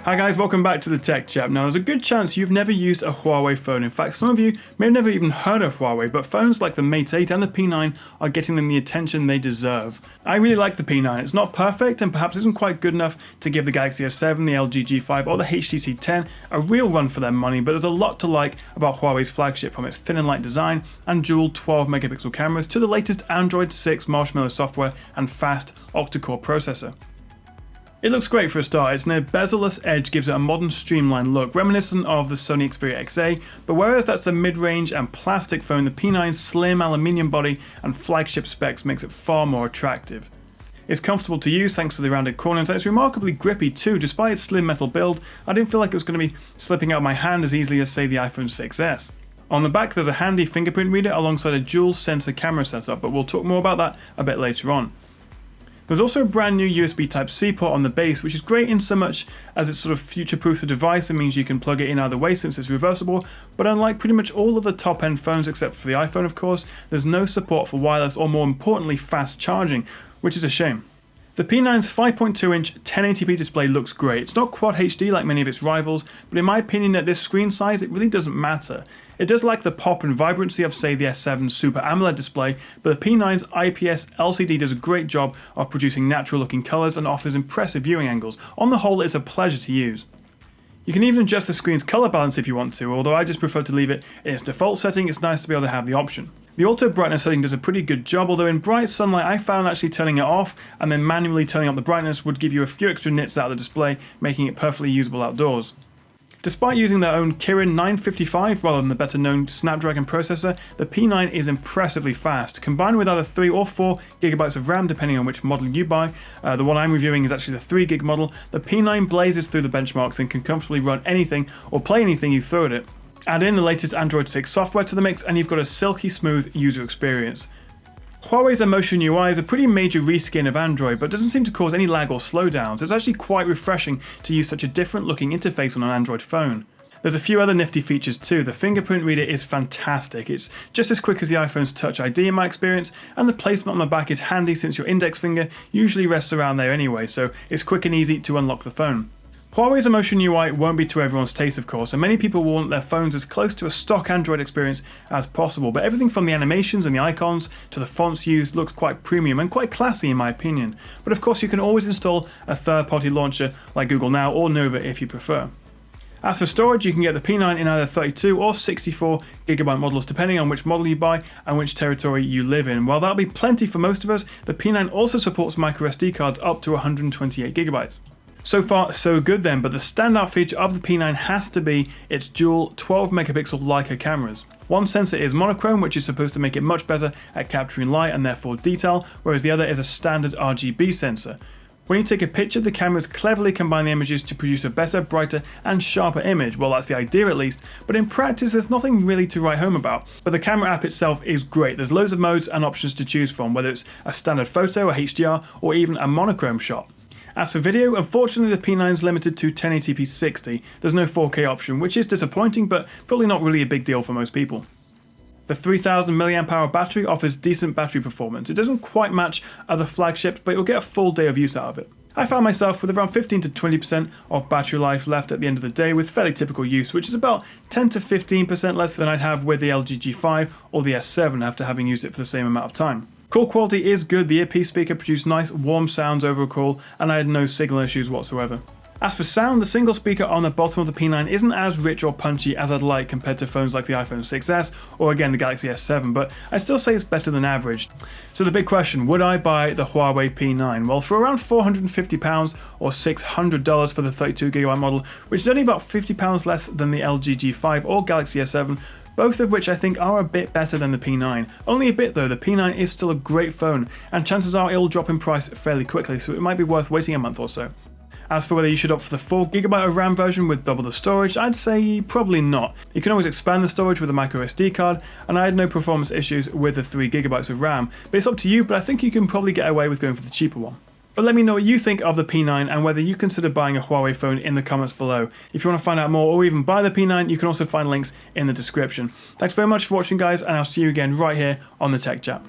Hi guys, welcome back to the Tech Chat. Now there's a good chance you've never used a Huawei phone. In fact, some of you may have never even heard of Huawei, but phones like the Mate 8 and the P9 are getting them the attention they deserve. I really like the P9. It's not perfect and perhaps isn't quite good enough to give the Galaxy S7, the LG G5 or the HTC 10 a real run for their money, but there's a lot to like about Huawei's flagship, from its thin and light design and dual 12 megapixel cameras to the latest Android 6 Marshmallow software and fast octa-core processor. It looks great for a start. Its near bezel-less edge gives it a modern streamlined look, reminiscent of the Sony Xperia XA, but whereas that's a mid-range and plastic phone, the P9's slim aluminium body and flagship specs makes it far more attractive. It's comfortable to use thanks to the rounded corners, and it's remarkably grippy too. Despite its slim metal build, I didn't feel like it was going to be slipping out of my hand as easily as, say, the iPhone 6s. On the back there's a handy fingerprint reader alongside a dual sensor camera setup, but we'll talk more about that a bit later on. There's also a brand new USB Type-C port on the base, which is great in so much as it sort of future-proofs the device. It means you can plug it in either way since it's reversible, but unlike pretty much all of the top-end phones except for the iPhone of course, there's no support for wireless or, more importantly, fast charging, which is a shame. The P9's 5.2-inch 1080p display looks great. It's not Quad HD like many of its rivals, but in my opinion at this screen size it really doesn't matter. It does lack the pop and vibrancy of, say, the S7's Super AMOLED display, but the P9's IPS LCD does a great job of producing natural looking colours and offers impressive viewing angles. On the whole, it's a pleasure to use. You can even adjust the screen's colour balance if you want to, although I just prefer to leave it in its default setting. It's nice to be able to have the option. The auto brightness setting does a pretty good job, although in bright sunlight I found actually turning it off and then manually turning up the brightness would give you a few extra nits out of the display, making it perfectly usable outdoors. Despite using their own Kirin 955 rather than the better known Snapdragon processor, the P9 is impressively fast. Combined with either 3 or 4 GB of RAM depending on which model you buy, the one I'm reviewing is actually the 3GB model, the P9 blazes through the benchmarks and can comfortably run anything or play anything you throw at it. Add in the latest Android 6 software to the mix and you've got a silky smooth user experience. Huawei's Emotion UI is a pretty major reskin of Android, but doesn't seem to cause any lag or slowdowns. It's actually quite refreshing to use such a different looking interface on an Android phone. There's a few other nifty features too. The fingerprint reader is fantastic. It's just as quick as the iPhone's Touch ID in my experience, and the placement on the back is handy since your index finger usually rests around there anyway, so it's quick and easy to unlock the phone. Huawei's Emotion UI won't be to everyone's taste of course, and many people will want their phones as close to a stock Android experience as possible, but everything from the animations and the icons to the fonts used looks quite premium and quite classy in my opinion. But of course you can always install a third-party launcher like Google Now or Nova if you prefer. As for storage, you can get the P9 in either 32 or 64GB models depending on which model you buy and which territory you live in. While that'll be plenty for most of us, the P9 also supports microSD cards up to 128GB. So far, so good then, but the standout feature of the P9 has to be its dual 12 megapixel Leica cameras. One sensor is monochrome, which is supposed to make it much better at capturing light and therefore detail, whereas the other is a standard RGB sensor. When you take a picture, the cameras cleverly combine the images to produce a better, brighter and sharper image. Well, that's the idea at least, but in practice there's nothing really to write home about. But the camera app itself is great. There's loads of modes and options to choose from, whether it's a standard photo, a HDR or even a monochrome shot. As for video, unfortunately the P9 is limited to 1080p 60. There's no 4K option, which is disappointing, but probably not really a big deal for most people. The 3000 mAh battery offers decent battery performance. It doesn't quite match other flagships, but you'll get a full day of use out of it. I found myself with around 15 to 20% of battery life left at the end of the day with fairly typical use, which is about 10 to 15% less than I'd have with the LG G5 or the S7 after having used it for the same amount of time. Call quality is good. The earpiece speaker produced nice warm sounds over a call and I had no signal issues whatsoever. As for sound, the single speaker on the bottom of the P9 isn't as rich or punchy as I'd like compared to phones like the iPhone 6s or again the Galaxy S7, but I'd still say it's better than average. So the big question, would I buy the Huawei P9? Well, for around £450 or $600 for the 32GB model, which is only about £50 less than the LG G5 or Galaxy S7, both of which I think are a bit better than the P9. Only a bit though, the P9 is still a great phone, and chances are it'll drop in price fairly quickly, so it might be worth waiting a month or so. As for whether you should opt for the 4GB of RAM version with double the storage, I'd say probably not. You can always expand the storage with a microSD card, and I had no performance issues with the 3GB of RAM, but it's up to you, but I think you can probably get away with going for the cheaper one. But let me know what you think of the P9 and whether you consider buying a Huawei phone in the comments below. If you want to find out more or even buy the P9, you can also find links in the description. Thanks very much for watching guys, and I'll see you again right here on the Tech Chat.